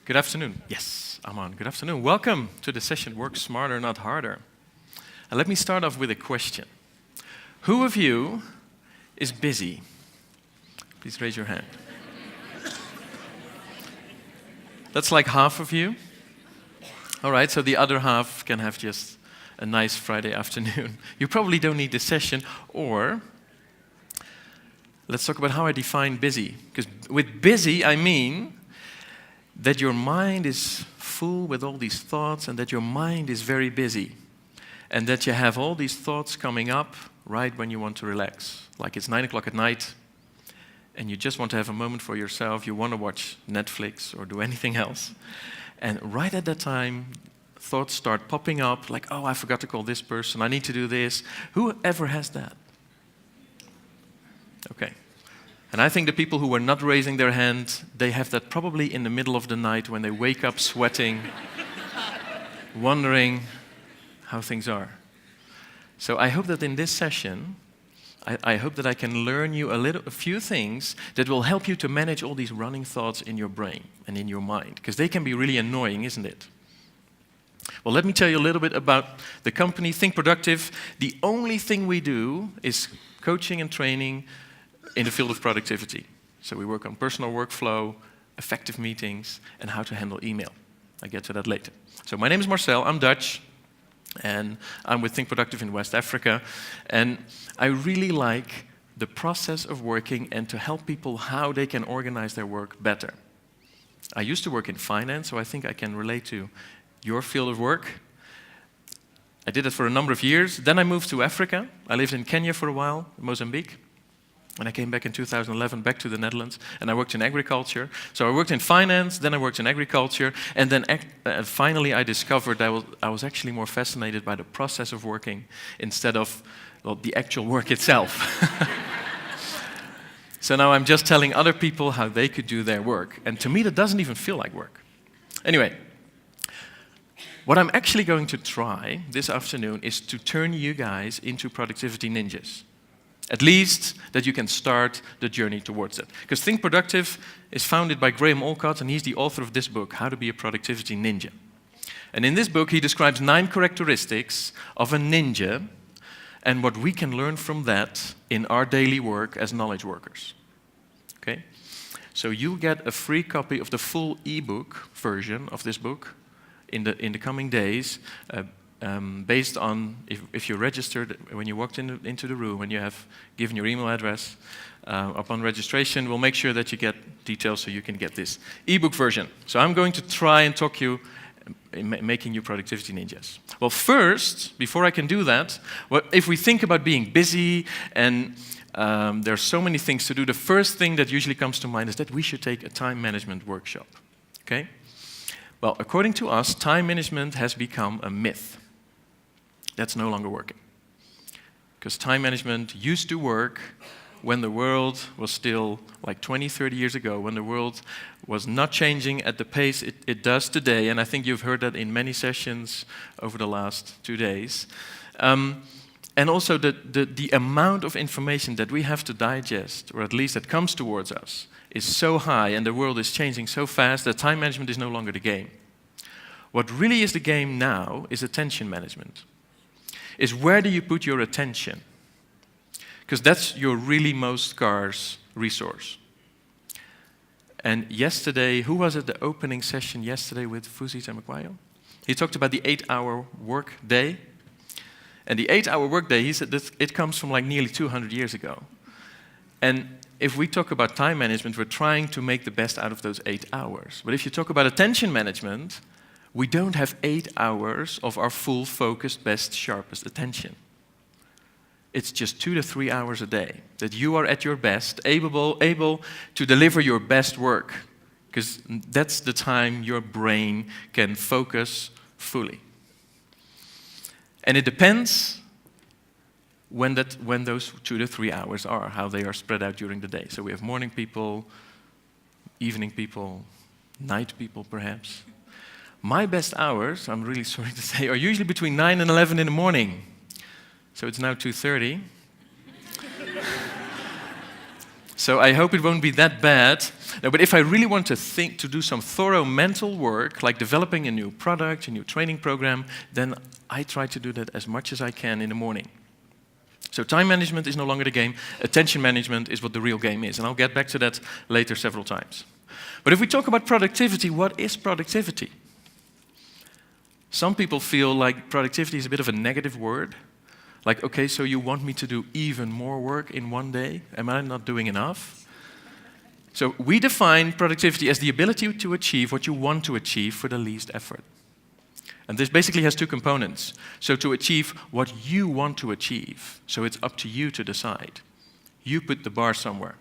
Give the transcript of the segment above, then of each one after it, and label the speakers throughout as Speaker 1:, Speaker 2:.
Speaker 1: Good afternoon. Yes, I'm on. Good afternoon. Welcome to the session, Work Smarter, Not Harder. And let me start off with a question. Who of you is busy? Please raise your hand. That's like half of you. All right, so the other half can have just a nice Friday afternoon. You probably don't need this session, or let's talk about how I define busy. Because with busy, I mean that your mind is full with all these thoughts and that your mind is very busy. And that you have all these thoughts coming up right when you want to relax. Like it's 9 o'clock at night and you just want to have a moment for yourself. You want to watch Netflix or do anything else. And right at that time, thoughts start popping up like, oh, I forgot to call this person. I need to do this. Whoever has that? Okay. And I think the people who were not raising their hand, they have that probably in the middle of the night when they wake up sweating, wondering how things are. So I hope that in this session, I hope that I can learn you a few things that will help you to manage all these running thoughts in your brain and in your mind, because they can be really annoying, isn't it? Well, let me tell you a little bit about the company, Think Productive. The only thing we do is coaching and training in the field of productivity. So we work on personal workflow, effective meetings, and how to handle email. I'll get to that later. So my name is Marcel, I'm Dutch, and I'm with Think Productive in West Africa. And I really like the process of working and to help people how they can organize their work better. I used to work in finance, so I think I can relate to your field of work. I did it for a number of years. Then I moved to Africa. I lived in Kenya for a while, Mozambique. And I came back in 2011, back to the Netherlands, and I worked in agriculture. So I worked in finance, then I worked in agriculture, and then finally I discovered that I was actually more fascinated by the process of working instead of the actual work itself. So now I'm just telling other people how they could do their work. And to me, that doesn't even feel like work. Anyway, what I'm actually going to try this afternoon is to turn you guys into productivity ninjas. At least that you can start the journey towards it. Because Think Productive is founded by Graham Olcott, and he's the author of this book, How to Be a Productivity Ninja. And in this book, he describes 9 characteristics of a ninja and what we can learn from that in our daily work as knowledge workers. Okay? So you'll get a free copy of the full ebook version of this book in the coming days. Based on if you registered when you walked into the room and you have given your email address, upon registration, we'll make sure that you get details so you can get this ebook version. So I'm going to try and talk you, making you productivity ninjas. Well, first, before I can do that, if we think about being busy and there are so many things to do, the first thing that usually comes to mind is that we should take a time management workshop. Okay? Well, according to us, time management has become a myth. That's no longer working. Because time management used to work when the world was still like 20, 30 years ago, when the world was not changing at the pace it does today, and I think you've heard that in many sessions over the last 2 days. And also the amount of information that we have to digest, or at least that comes towards us, is so high and the world is changing so fast that time management is no longer the game. What really is the game now is attention management. Is where do you put your attention? Because that's your really most scarce resource. And yesterday, who was at the opening session yesterday with Fusita Makwayo? He talked about the 8-hour work day. And the 8-hour work day, he said that it comes from like nearly 200 years ago. And if we talk about time management, we're trying to make the best out of those 8 hours. But if you talk about attention management, we don't have 8 hours of our full, focused, best, sharpest attention. It's just 2 to 3 hours a day that you are at your best, able to deliver your best work, because that's the time your brain can focus fully. And it depends when those 2 to 3 hours are, how they are spread out during the day. So we have morning people, evening people, night people perhaps. My best hours, I'm really sorry to say, are usually between 9 and 11 in the morning. So it's now 2:30. So I hope it won't be that bad. No, but if I really want to think, to do some thorough mental work, like developing a new product, a new training program, then I try to do that as much as I can in the morning. So time management is no longer the game. Attention management is what the real game is. And I'll get back to that later several times. But if we talk about productivity, what is productivity? Some people feel like productivity is a bit of a negative word. Like, okay, so you want me to do even more work in one day? Am I not doing enough? So we define productivity as the ability to achieve what you want to achieve for the least effort. And this basically has two components. So to achieve what you want to achieve, so it's up to you to decide. You put the bar somewhere.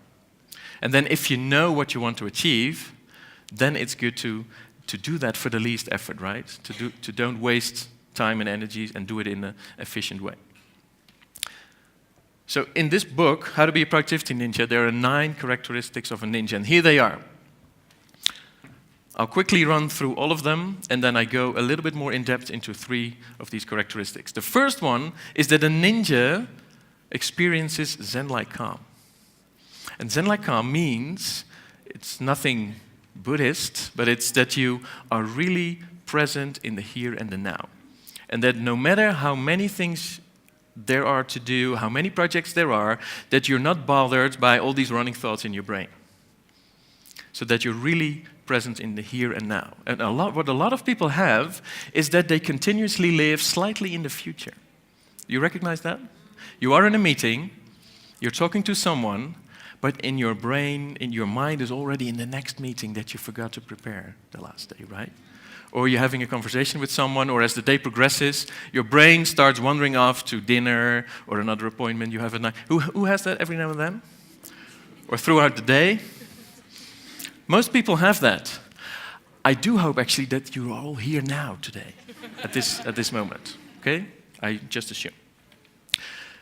Speaker 1: And then if you know what you want to achieve, then it's good to do that for the least effort, right? To don't waste time and energy and do it in an efficient way. So in this book, How to Be a Productivity Ninja, there are 9 characteristics of a ninja, and here they are. I'll quickly run through all of them, and then I go a little bit more in depth into 3 of these characteristics. The first one is that a ninja experiences Zenlike calm. And Zenlike calm means, it's nothing Buddhist, but it's that you are really present in the here and the now. And that no matter how many things there are to do, how many projects there are, that you're not bothered by all these running thoughts in your brain. So that you're really present in the here and now. And what a lot of people have is that they continuously live slightly in the future. You recognize that? You are in a meeting, you're talking to someone, but in your brain, in your mind is already in the next meeting that you forgot to prepare the last day, right? Or you're having a conversation with someone, or as the day progresses, your brain starts wandering off to dinner or another appointment you have at night. Who has that every now and then? Or throughout the day? Most people have that. I do hope actually that you're all here now today, at this moment, okay? I just assume.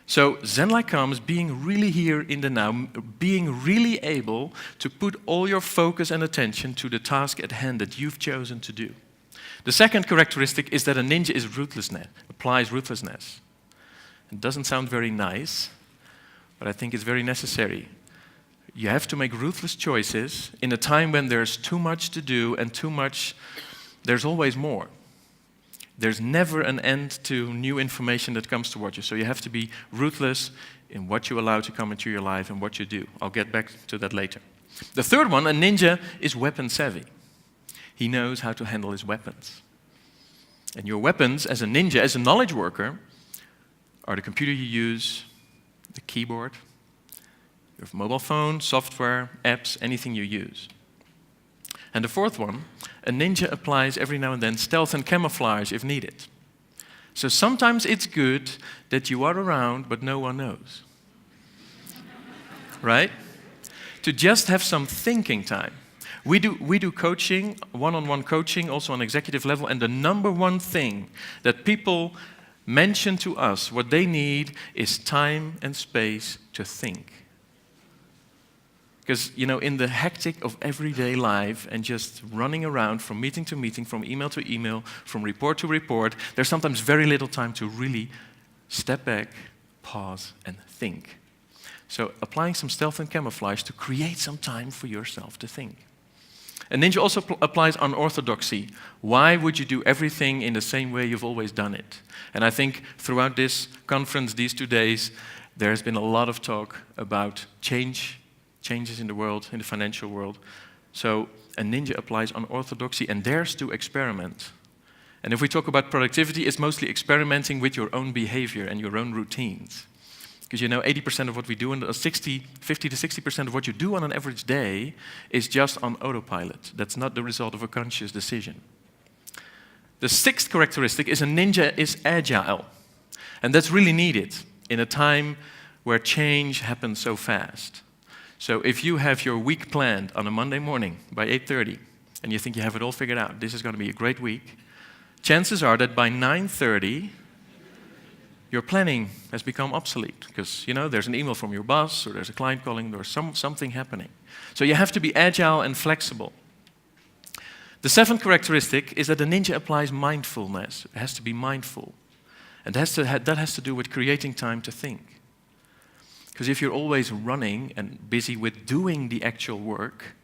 Speaker 1: So Zenlike calm is being really here in the now, being really able to put all your focus and attention to the task at hand that you've chosen to do. The second characteristic is that a ninja is ruthlessness, applies ruthlessness. It doesn't sound very nice, but I think it's very necessary. You have to make ruthless choices in a time when there's too much to do and there's always more. There's never an end to new information that comes towards you, so you have to be ruthless in what you allow to come into your life and what you do. I'll get back to that later. The third one, a ninja is weapon savvy. He knows how to handle his weapons. And your weapons as a ninja, as a knowledge worker, are the computer you use, the keyboard, your mobile phone, software, apps, anything you use. And the fourth one, a ninja applies every now and then stealth and camouflage if needed. So sometimes it's good that you are around but no one knows. Right? To just have some thinking time. We do coaching, one-on-one coaching, also on executive level, and the number one thing that people mention to us, what they need, is time and space to think. Because, in the hectic of everyday life and just running around from meeting to meeting, from email to email, from report to report, there's sometimes very little time to really step back, pause, and think. So applying some stealth and camouflage to create some time for yourself to think. And ninja also applies unorthodoxy. Why would you do everything in the same way you've always done it? And I think throughout this conference, these 2 days, there has been a lot of talk about changes in the world, in the financial world. So a ninja applies unorthodoxy and dares to experiment. And if we talk about productivity, it's mostly experimenting with your own behavior and your own routines. Because 80% of what we do, and 50 to 60% of what you do on an average day is just on autopilot. That's not the result of a conscious decision. The sixth characteristic is a ninja is agile. And that's really needed in a time where change happens so fast. So if you have your week planned on a Monday morning by 8:30, and you think you have it all figured out, this is going to be a great week, chances are that by 9:30, your planning has become obsolete because, there's an email from your boss or there's a client calling or something happening. So you have to be agile and flexible. The seventh characteristic is that the ninja applies mindfulness. It has to be mindful. And that has to do with creating time to think. Because if you're always running and busy with doing the actual work,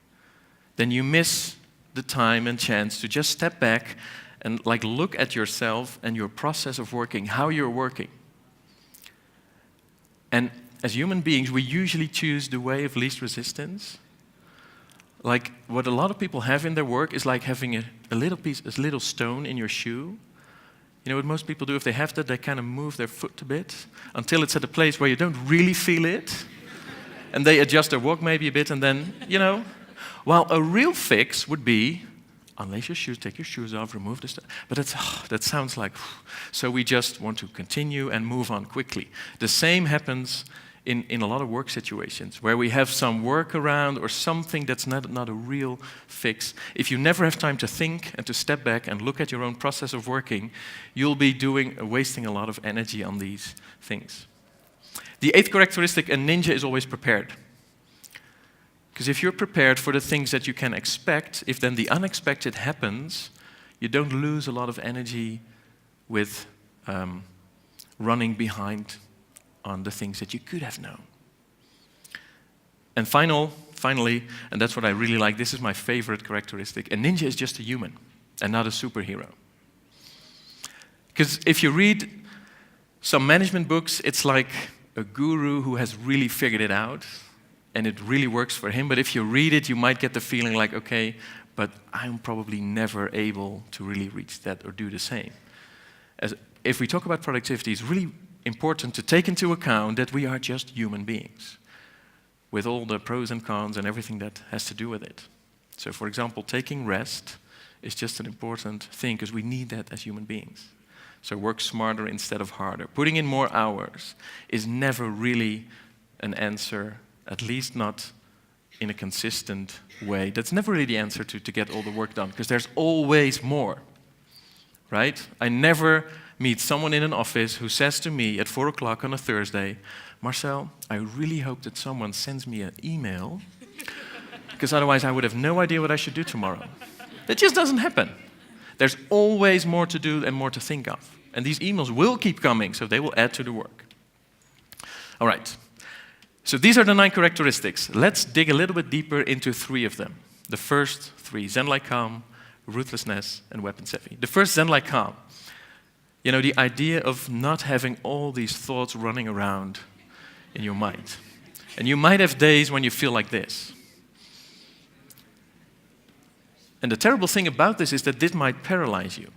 Speaker 1: then you miss the time and chance to just step back and like look at yourself and your process of working, how you're working. And as human beings, we usually choose the way of least resistance. Like what a lot of people have in their work is like having a little stone in your shoe. You know what most people do if they have that? They kind of move their foot a bit until it's at a place where you don't really feel it. And they adjust their walk maybe a bit and then, While a real fix would be, unlace your shoes, take your shoes off, remove the stuff. But that sounds like, so we just want to continue and move on quickly. The same happens in a lot of work situations where we have some workaround or something that's not a real fix. If you never have time to think and to step back and look at your own process of working, you'll be wasting a lot of energy on these things. The 8th characteristic, a ninja is always prepared. Because if you're prepared for the things that you can expect, if then the unexpected happens, you don't lose a lot of energy with running behind on the things that you could have known. And finally, and that's what I really like, this is my favorite characteristic, a ninja is just a human and not a superhero. Because if you read some management books, it's like a guru who has really figured it out, and it really works for him. But if you read it, you might get the feeling like, okay, but I'm probably never able to really reach that or do the same. If we talk about productivity, it's really important to take into account that we are just human beings with all the pros and cons and everything that has to do with it. So for example, taking rest is just an important thing because we need that as human beings. So work smarter instead of harder. Putting in more hours is never really an answer, at least not in a consistent way. That's never really the answer to get all the work done, because there's always more, right? I never meet someone in an office who says to me at 4 o'clock on a Thursday, Marcel, I really hope that someone sends me an email, because otherwise I would have no idea what I should do tomorrow. That just doesn't happen. There's always more to do and more to think of. And these emails will keep coming, so they will add to the work. All right. So these are the 9 characteristics. Let's dig a little bit deeper into 3 of them. The first 3, Zenlike calm, ruthlessness, and weapon savvy. The first, Zenlike calm. You know, the idea of not having all these thoughts running around in your mind. And you might have days when you feel like this. And the terrible thing about this is that this might paralyze you.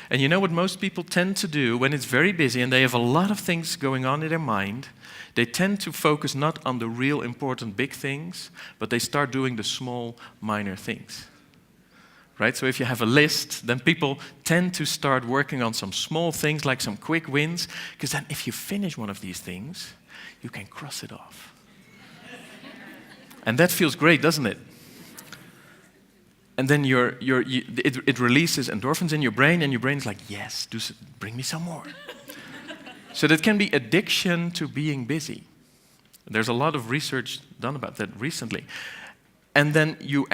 Speaker 1: And you know what most people tend to do when it's very busy and they have a lot of things going on in their mind? They tend to focus not on the real important big things, but they start doing the small, minor things. Right? So if you have a list, then people tend to start working on some small things, like some quick wins, because then if you finish one of these things, you can cross it off. And that feels great, doesn't it? And then it releases endorphins in your brain, and your brain's like, yes, bring me some more. So that can be addiction to being busy. There's a lot of research done about that recently. And then you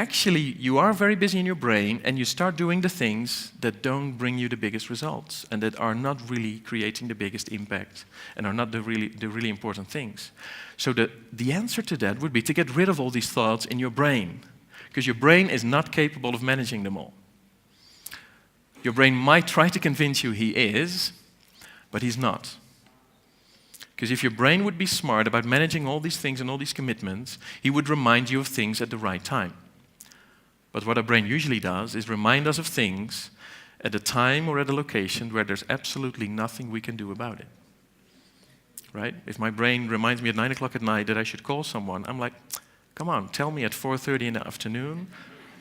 Speaker 1: are very busy in your brain, and you start doing the things that don't bring you the biggest results, and that are not really creating the biggest impact, and are not the really important things. So the answer to that would be to get rid of all these thoughts in your brain, because your brain is not capable of managing them all. Your brain might try to convince you he is, but he's not. Because if your brain would be smart about managing all these things and all these commitments, he would remind you of things at the right time. But what our brain usually does is remind us of things at a time or at a location where there's absolutely nothing we can do about it. Right? If my brain reminds me at 9 o'clock at night that I should call someone, I'm like, come on, tell me at 4:30 in the afternoon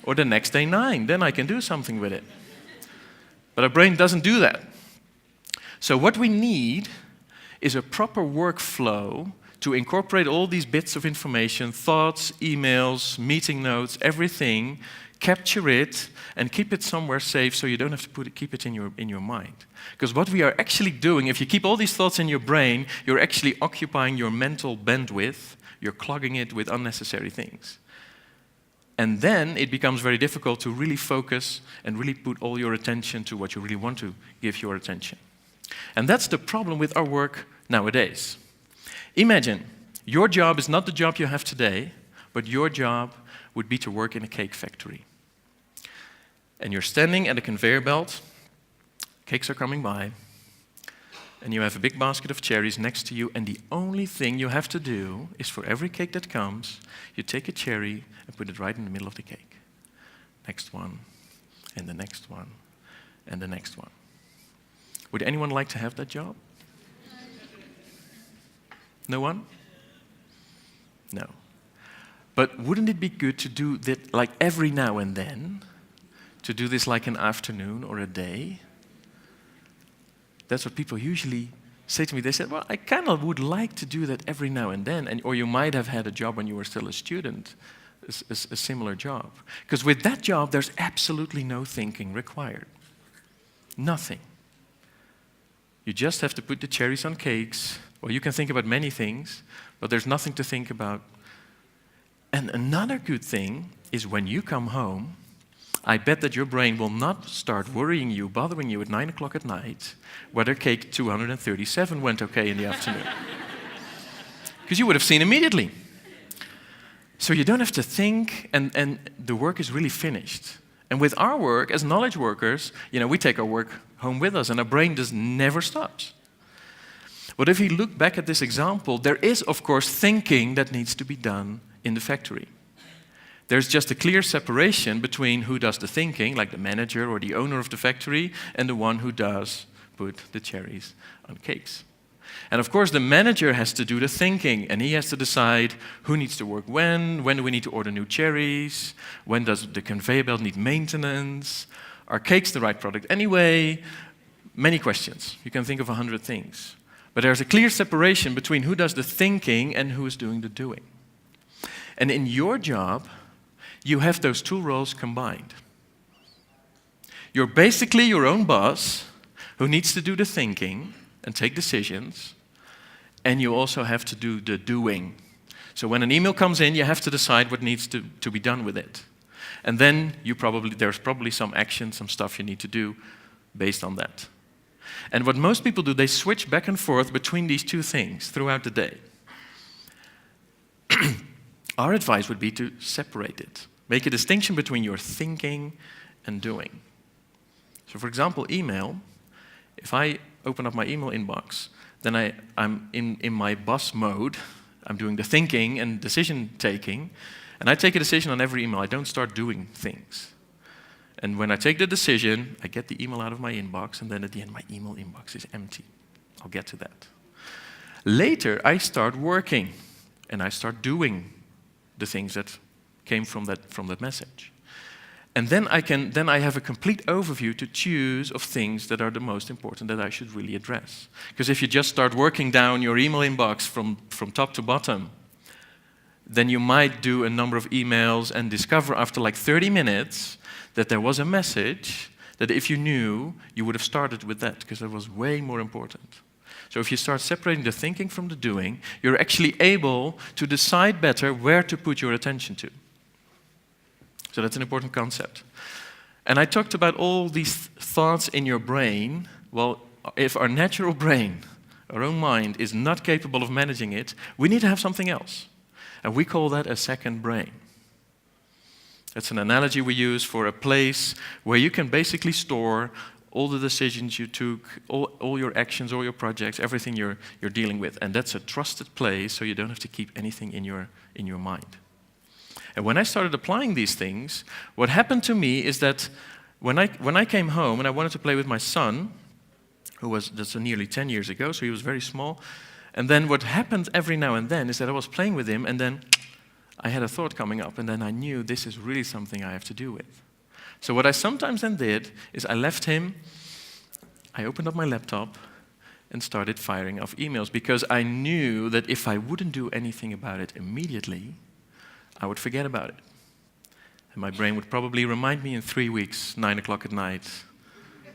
Speaker 1: or the next day 9, then I can do something with it. But our brain doesn't do that. So what we need is a proper workflow to incorporate all these bits of information, thoughts, emails, meeting notes, everything, capture it, and keep it somewhere safe so you don't have to keep it in your mind. Because what we are actually doing, if you keep all these thoughts in your brain, you're actually occupying your mental bandwidth, you're clogging it with unnecessary things. And then it becomes very difficult to really focus and really put all your attention to what you really want to give your attention. And that's the problem with our work nowadays. Imagine Your job is not the job you have today, but your job would be to work in a cake factory. And you're standing at a conveyor belt, cakes are coming by, and you have a big basket of cherries next to you, and the only thing you have to do is for every cake that comes, you take a cherry and put it right in the middle of the cake. Next one, and the next one, and the next one. Would anyone like to have that job? No one? No. But wouldn't it be good to do that like every now and then? To do this like an afternoon or a day? That's what people usually say to me. They said, well, I kind of would like to do that every now and then. Or you might have had a job when you were still a student, a similar job. Because with that job, there's absolutely no thinking required. Nothing. You just have to put the cherries on cakes. Well, you can think about many things, but there's nothing to think about. And another good thing is when you come home, I bet that your brain will not start worrying you, bothering you at 9 o'clock at night, whether cake 237 went okay in the afternoon. Because you would have seen immediately. So you don't have to think, and the work is really finished. And with our work, as knowledge workers, we take our work home with us, and our brain just never stops. But if you look back at this example, there is, of course, thinking that needs to be done in the factory. There's just a clear separation between who does the thinking, like the manager or the owner of the factory, and the one who does put the cherries on cakes. And of course, the manager has to do the thinking, and he has to decide who needs to work when do we need to order new cherries, when does the conveyor belt need maintenance, are cakes the right product anyway? Many questions. You can think of 100 things. But there's a clear separation between who does the thinking and who is doing the doing. And in your job, you have those two roles combined. You're basically your own boss who needs to do the thinking and take decisions, and you also have to do the doing. So when an email comes in, you have to decide what needs to be done with it. And then there's probably some action, some stuff you need to do based on that. And what most people do, they switch back and forth between these two things throughout the day. Our advice would be to separate it. Make a distinction between your thinking and doing. So for example, email. If I open up my email inbox, then I'm in my boss mode. I'm doing the thinking and decision taking. And I take a decision on every email. I don't start doing things. And when I take the decision, I get the email out of my inbox, and then at the end, my email inbox is empty. I'll get to that. Later, I start working, and I start doing the things that came from that message. And then I have a complete overview to choose of things that are the most important that I should really address. Because if you just start working down your email inbox from top to bottom, then you might do a number of emails and discover after like 30 minutes that there was a message that if you knew, you would have started with that because that was way more important. So if you start separating the thinking from the doing, you're actually able to decide better where to put your attention to. So that's an important concept. And I talked about all these thoughts in your brain. Well, if our natural brain, our own mind, is not capable of managing it, we need to have something else. And we call that a second brain. That's an analogy we use for a place where you can basically store all the decisions you took, all your actions, all your projects, everything you're dealing with. And that's a trusted place, so you don't have to keep anything in your mind. And when I started applying these things, what happened to me is that when I came home and I wanted to play with my son, that's nearly 10 years ago, so he was very small, and then what happened every now and then is that I was playing with him, and then I had a thought coming up, and then I knew this is really something I have to do with. So what I sometimes then did is I left him, I opened up my laptop, and started firing off emails, because I knew that if I wouldn't do anything about it immediately, I would forget about it. And my brain would probably remind me in 3 weeks, 9 o'clock at night,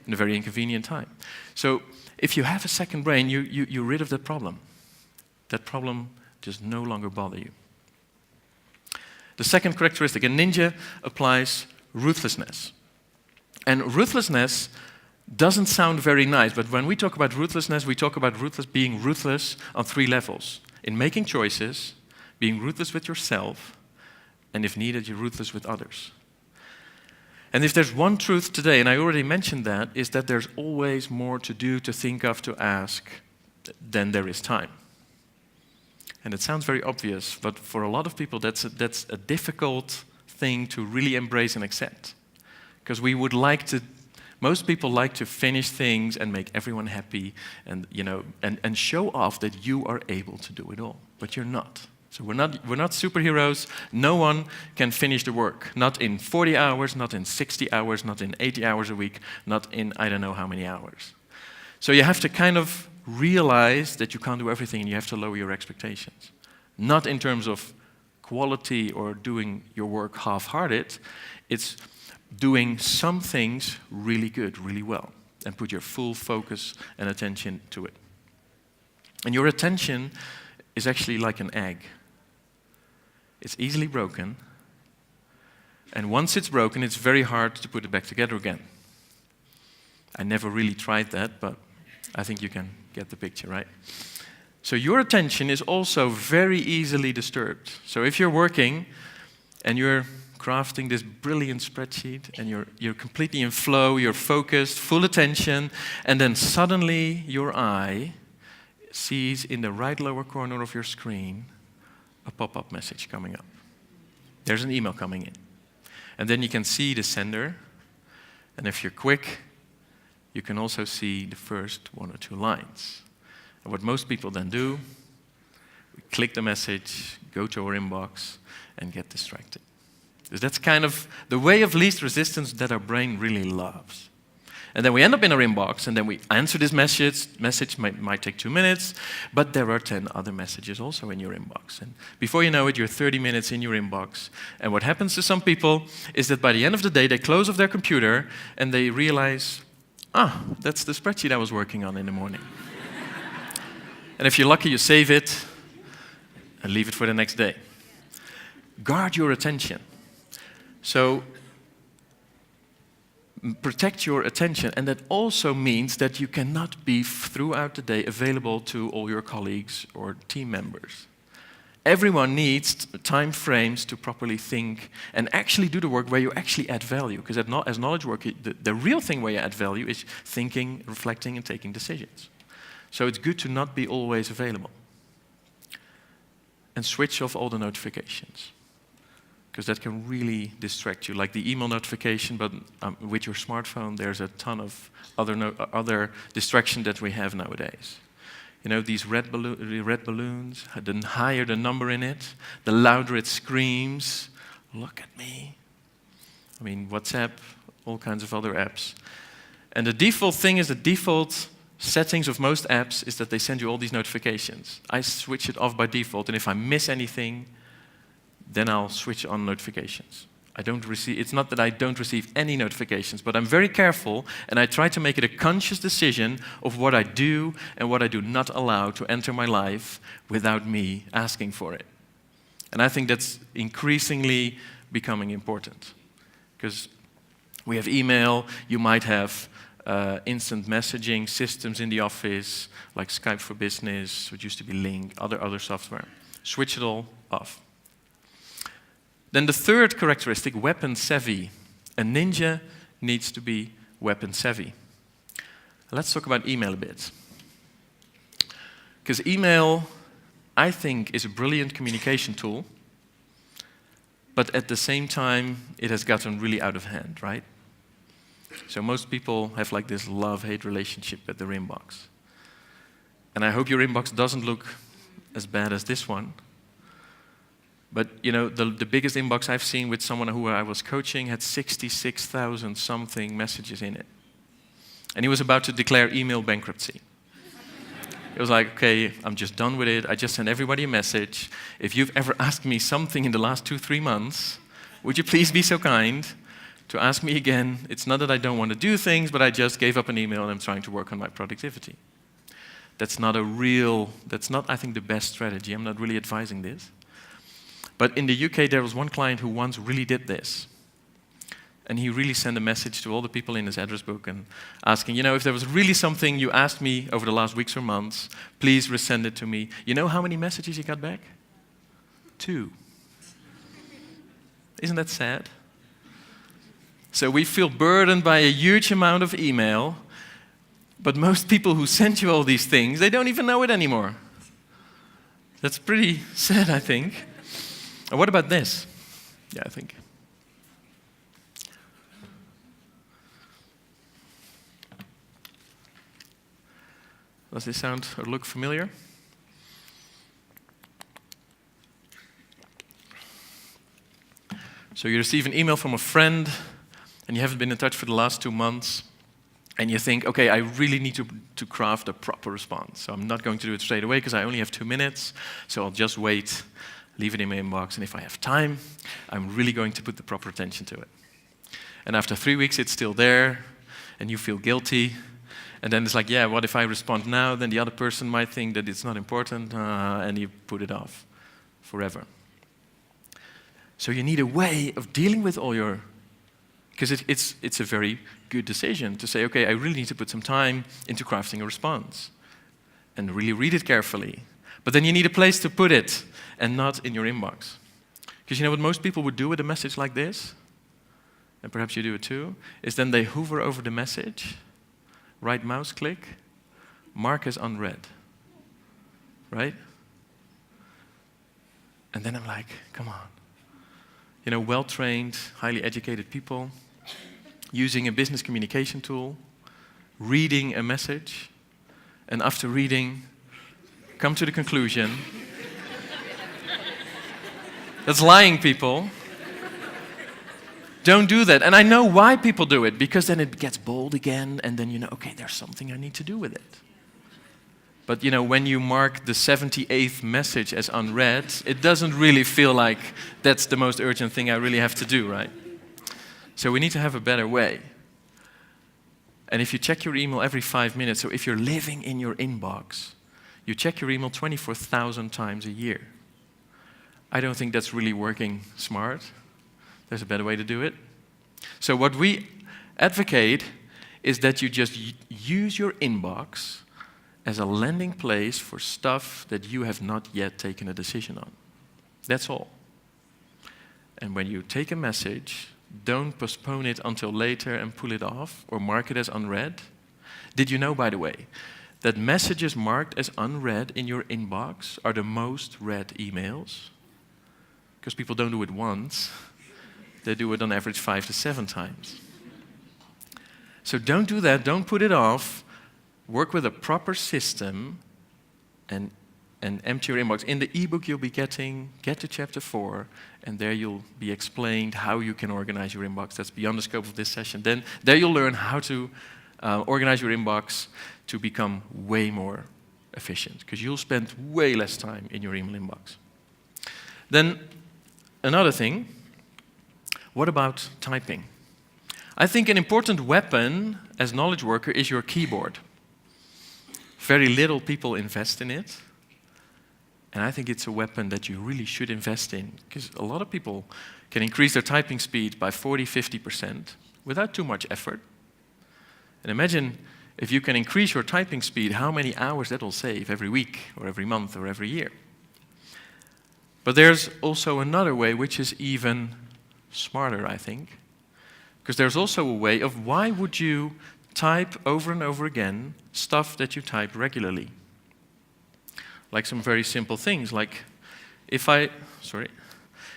Speaker 1: in a very inconvenient time. So if you have a second brain, you're rid of that problem. That problem just no longer bother you. The second characteristic, a ninja applies ruthlessness. And ruthlessness doesn't sound very nice, but when we talk about ruthlessness, we talk about being ruthless on 3 levels. in making choices, being ruthless with yourself, and if needed, you're ruthless with others. And if there's one truth today, and I already mentioned that, is that there's always more to do, to think of, to ask, than there is time. And it sounds very obvious, but for a lot of people, that's a difficult thing to really embrace and accept. Because most people like to finish things and make everyone happy and, and show off that you are able to do it all, but you're not. So we're not superheroes. No one can finish the work. Not in 40 hours, not in 60 hours, not in 80 hours a week, not in I don't know how many hours. So you have to kind of realize that you can't do everything and you have to lower your expectations. Not in terms of quality or doing your work half-hearted. It's doing some things really good, really well, and put your full focus and attention to it. And your attention is actually like an egg. It's easily broken, and once it's broken, it's very hard to put it back together again. I never really tried that, but I think you can get the picture, right? So your attention is also very easily disturbed. So if you're working and you're crafting this brilliant spreadsheet and you're completely in flow, you're focused, full attention, and then suddenly your eye sees in the right lower corner of your screen a pop-up message coming up. There's an email coming in. And then you can see the sender, and if you're quick, you can also see the first one or two lines. And what most people then do, we click the message, go to our inbox, and get distracted. Because that's kind of the way of least resistance that our brain really loves. And then we end up in our inbox, and then we answer this message. Message might take 2 minutes, but there are 10 other messages also in your inbox. And before you know it, you're 30 minutes in your inbox. And what happens to some people is that by the end of the day, they close off their computer, and they realize, that's the spreadsheet I was working on in the morning. And if you're lucky, you save it and leave it for the next day. Guard your attention. So protect your attention, and that also means that you cannot be throughout the day available to all your colleagues or team members. Everyone needs time frames to properly think and actually do the work where you actually add value. Because as knowledge work, the real thing where you add value is thinking, reflecting, and taking decisions. So it's good to not be always available. And switch off all the notifications, because that can really distract you. Like the email notification, but with your smartphone, there's a ton of other distraction that we have nowadays. These red balloons, the higher the number in it, the louder it screams, look at me. I mean, WhatsApp, all kinds of other apps. And the default thing is, the default settings of most apps is that they send you all these notifications. I switch it off by default, and if I miss anything, then I'll switch on notifications. It's not that I don't receive any notifications, but I'm very careful, and I try to make it a conscious decision of what I do and what I do not allow to enter my life without me asking for it. And I think that's increasingly becoming important. Because we have email, you might have instant messaging systems in the office, like Skype for Business, which used to be Link, other software. Switch it all off. Then the third characteristic, weapon savvy. A ninja needs to be weapon savvy. Let's talk about email a bit. Because email, I think, is a brilliant communication tool, but at the same time, it has gotten really out of hand, right? So most people have like this love-hate relationship with their inbox. And I hope your inbox doesn't look as bad as this one. But the biggest inbox I've seen with someone who I was coaching had 66,000 something messages in it. And he was about to declare email bankruptcy. It was like, okay, I'm just done with it. I just sent everybody a message. If you've ever asked me something in the last 2-3 months, would you please be so kind to ask me again? It's not that I don't want to do things, but I just gave up an email and I'm trying to work on my productivity. That's not, I think, the best strategy. I'm not really advising this. But in the UK, there was one client who once really did this. And he really sent a message to all the people in his address book and asking, if there was really something you asked me over the last weeks or months, please resend it to me. You know how many messages he got back? 2. Isn't that sad? So we feel burdened by a huge amount of email, but most people who send you all these things, they don't even know it anymore. That's pretty sad, I think. And what about this? Yeah, I think. Does this sound or look familiar? So you receive an email from a friend, and you haven't been in touch for the last 2 months, and you think, okay, I really need to craft a proper response. So I'm not going to do it straight away because I only have 2 minutes, so I'll just wait, leave it in my inbox, and if I have time, I'm really going to put the proper attention to it. And after 3 weeks, it's still there, and you feel guilty, and then it's like, yeah, what if I respond now? Then the other person might think that it's not important, and you put it off forever. So you need a way of dealing with all your... Because it's a very good decision to say, okay, I really need to put some time into crafting a response and really read it carefully. But then you need a place to put it and not in your inbox. Because you know what most people would do with a message like this, and perhaps you do it too, is then they hover over the message, right mouse click, mark as unread, right? And then I'm like, come on. Well-trained, highly educated people, using a business communication tool, reading a message, and after reading, come to the conclusion. That's lying, people. Don't do that. And I know why people do it, because then it gets bold again, and then okay, there's something I need to do with it. But when you mark the 78th message as unread, it doesn't really feel like that's the most urgent thing I really have to do, right? So we need to have a better way. And if you check your email every 5 minutes, so if you're living in your inbox, you check your email 24,000 times a year. I don't think that's really working smart. There's a better way to do it. So what we advocate is that you just use your inbox as a landing place for stuff that you have not yet taken a decision on. That's all. And when you take a message, don't postpone it until later and pull it off or mark it as unread. Did you know, by the way, that messages marked as unread in your inbox are the most read emails? Because people don't do it once. They do it on average 5 to 7 times. So don't do that. Don't put it off. Work with a proper system and empty your inbox. In the ebook you'll be getting, get to chapter 4, and there you'll be explained how you can organize your inbox. That's beyond the scope of this session. Then there you'll learn how to organize your inbox to become way more efficient, because you'll spend way less time in your email inbox. Then another thing, what about typing? I think an important weapon as knowledge worker is your keyboard. Very little people invest in it. And I think it's a weapon that you really should invest in, because a lot of people can increase their typing speed by 40–50% without too much effort. And imagine if you can increase your typing speed, how many hours that will save every week or every month or every year. But there's also another way which is even smarter, I think. Because there's also a way of why would you type over and over again stuff that you type regularly. Like some very simple things, like if I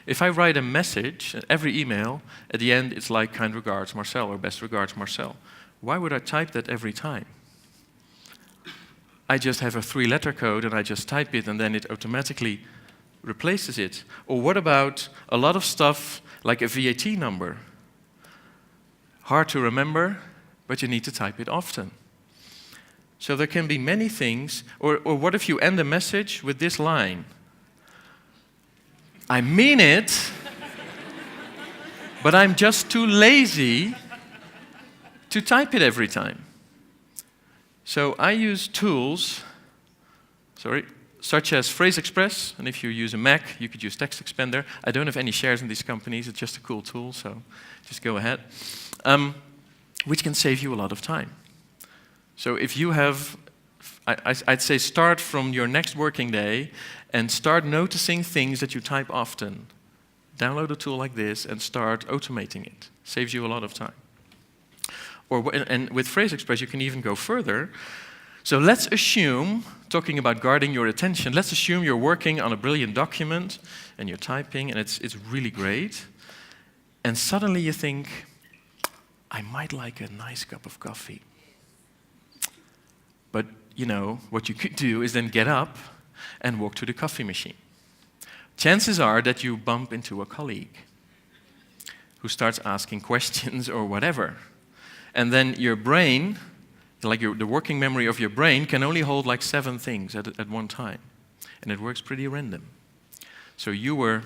Speaker 1: write a message, every email, at the end it's like kind regards Marcel or best regards Marcel. Why would I type that every time? I just have a 3-letter code and I just type it and then it automatically replaces it. Or what about a lot of stuff like a VAT number? Hard to remember, but you need to type it often. So there can be many things. Or what if you end a message with this line? I mean it, but I'm just too lazy to type it every time. So I use tools, such as Phrase Express, and if you use a Mac, you could use Text Expander. I don't have any shares in these companies, it's just a cool tool, so just go ahead. Which can save you a lot of time. So if you have, I'd say start from your next working day and start noticing things that you type often. Download a tool like this and start automating it. Saves you a lot of time. And with Phrase Express, you can even go further. So let's assume, talking about guarding your attention, let's assume you're working on a brilliant document and you're typing and it's really great. And suddenly you think, I might like a nice cup of coffee. But, you know, what you could do is then get up and walk to the coffee machine. Chances are that you bump into a colleague who starts asking questions or whatever. And then your brain, like the working memory of your brain, can only hold like 7 things at one time. And it works pretty random. So you were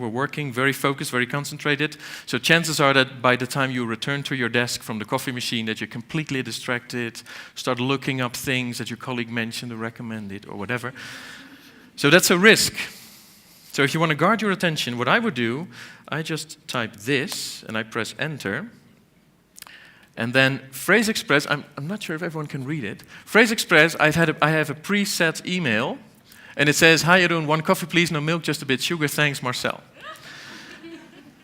Speaker 1: working very focused, very concentrated. So chances are that by the time you return to your desk from the coffee machine that you're completely distracted, start looking up things that your colleague mentioned or recommended or whatever. So that's a risk. So if you want to guard your attention, what I would do, I just type this and I press enter. And then Phrase Express, I'm not sure if everyone can read it. Phrase Express, I have a preset email. And it says, hi Jeroen, 1 coffee please, no milk, just a bit sugar, thanks Marcel.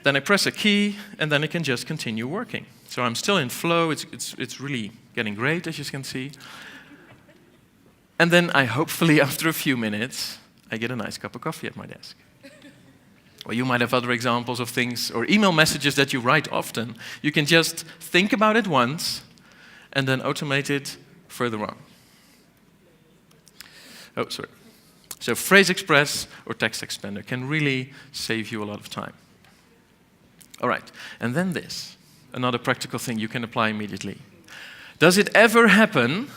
Speaker 1: Then I press a key, and then I can just continue working. So I'm still in flow, it's really getting great, as you can see. And then I hopefully, after a few minutes, I get a nice cup of coffee at my desk. Or you might have other examples of things, or email messages that you write often. You can just think about it once, and then automate it further on. Oh, sorry. So Phrase Express or Text Expander can really save you a lot of time. All right, and then this, another practical thing you can apply immediately. Does it ever happen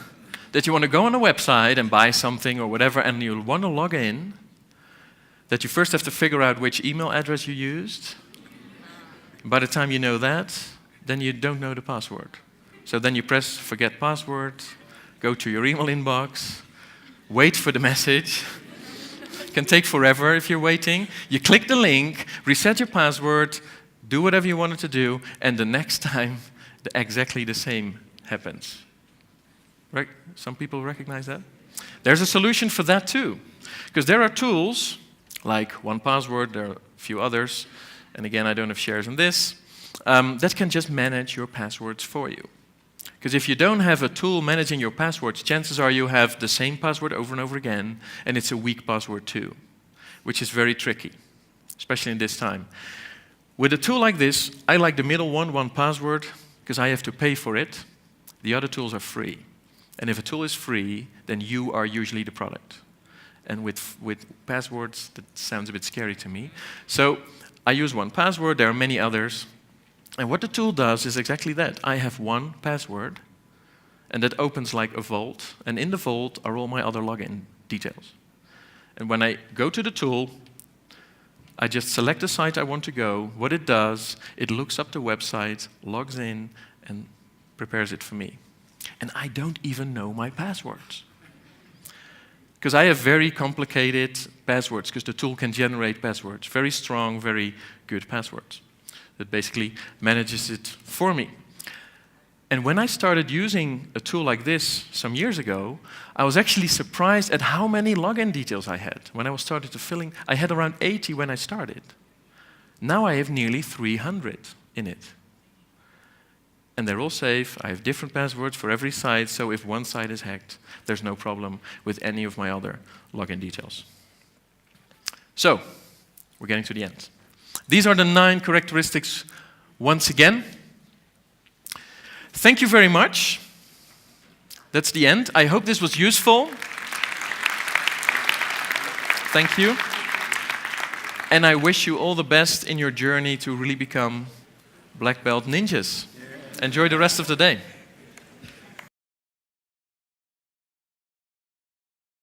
Speaker 1: that you want to go on a website and buy something or whatever, and you want to log in, that you first have to figure out which email address you used? By the time you know that, then you don't know the password. So then you press forget password, go to your email inbox, wait for the message. Can take forever if you're waiting. You click the link, reset your password, do whatever you wanted to do, and the next time, exactly the same happens. Right? Some people recognize that? There's a solution for that too. Because there are tools, like 1Password, there are a few others, and again, I don't have shares in this, that can just manage your passwords for you. Because if you don't have a tool managing your passwords, chances are you have the same password over and over again, and it's a weak password too, which is very tricky, especially in this time. With a tool like this, I like the middle one, 1Password, because I have to pay for it. The other tools are free. And if a tool is free, then you are usually the product. And with passwords, that sounds a bit scary to me. So I use 1Password, there are many others. And what the tool does is exactly that. I have 1 password, and that opens like a vault, and in the vault are all my other login details. And when I go to the tool, I just select the site I want to go. What it does, it looks up the website, logs in, and prepares it for me. And I don't even know my passwords. Because I have very complicated passwords, because the tool can generate passwords. Very strong, very good passwords. That basically manages it for me. And when I started using a tool like this some years ago, I was actually surprised at how many login details I had. When I was started to filling, I had around 80 when I started. Now I have nearly 300 in it. And they're all safe. I have different passwords for every site, so if one site is hacked, there's no problem with any of my other login details. So, we're getting to the end. These are the 9 characteristics once again. Thank you very much. That's the end. I hope this was useful. Thank you. And I wish you all the best in your journey to really become black belt ninjas. Enjoy the rest of the day.